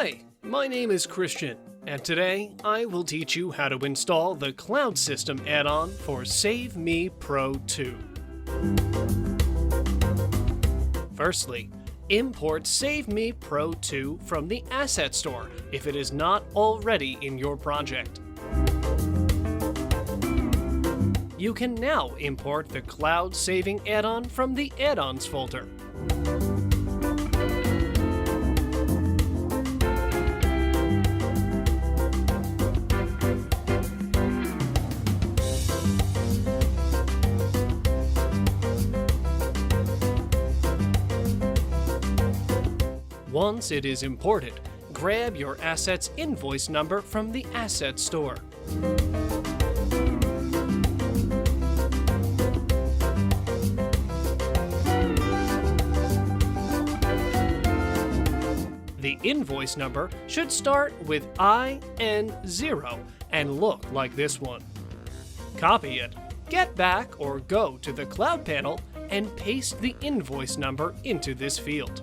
Hi, my name is Christian, and today I will teach you how to install the Cloud System add-on for SaveMe Pro 2. Firstly, import SaveMe Pro 2 from the Asset Store if it is not already in your project. You can now import the Cloud Saving add-on from the Add-ons folder. Once it is imported, grab your asset's invoice number from the Asset Store. The invoice number should start with IN0 and look like this one. Copy it, get back or go to the Cloud panel and paste the invoice number into this field.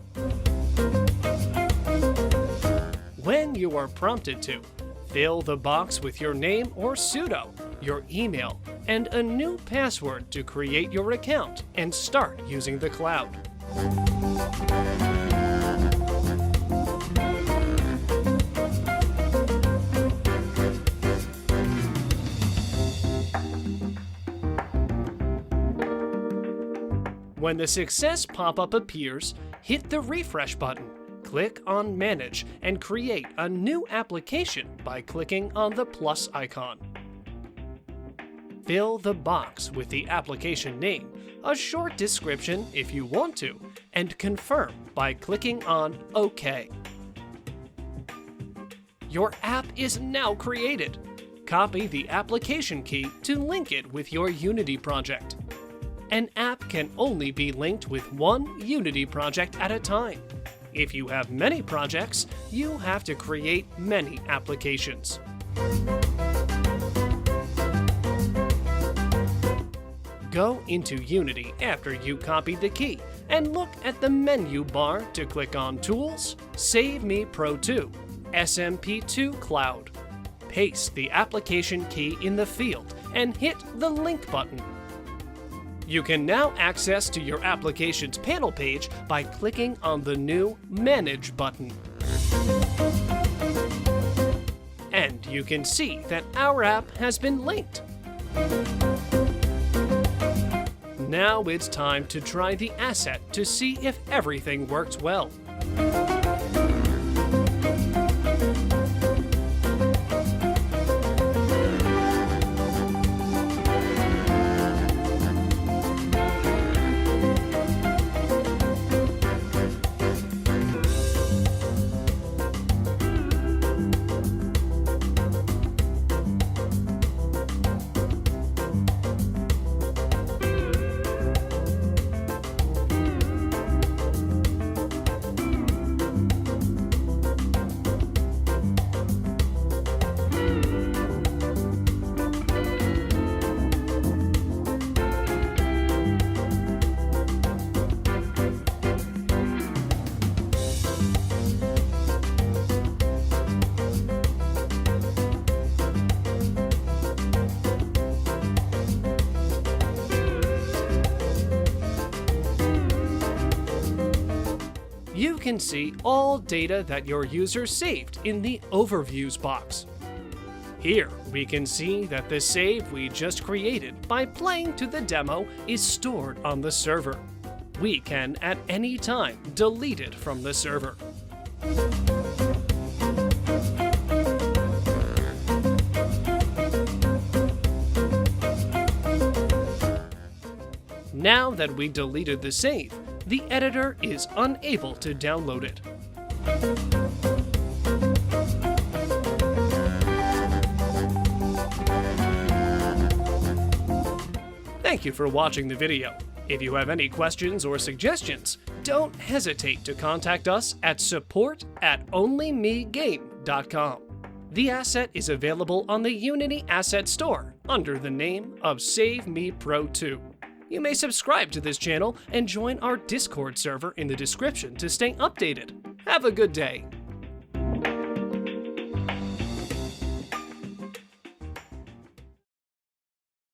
When you are prompted to, fill the box with your name or pseudo, your email, and a new password to create your account and start using the cloud. When the success pop-up appears, hit the refresh button. Click on Manage and create a new application by clicking on the plus icon. Fill the box with the application name, a short description if you want to, and confirm by clicking on OK. Your app is now created. Copy the application key to link it with your Unity project. An app can only be linked with one Unity project at a time. If you have many projects, you have to create many applications. Go into Unity after you copied the key and look at the menu bar to click on Tools, SaveMe Pro 2, SMP2 Cloud. Paste the application key in the field and hit the Link button. You can now access to your application's panel page by clicking on the new Manage button. And you can see that our app has been linked. Now it's time to try the asset to see if everything works well. You can see all data that your user saved in the Overviews box. Here, we can see that the save we just created by playing to the demo is stored on the server. We can, at any time, delete it from the server. Now that we deleted the save, the editor is unable to download it. Thank you for watching the video. If you have any questions or suggestions, don't hesitate to contact us at support@onlymegame.com. The asset is available on the Unity Asset Store under the name of SaveMe Pro 2. You may subscribe to this channel and join our Discord server in the description to stay updated. Have a good day.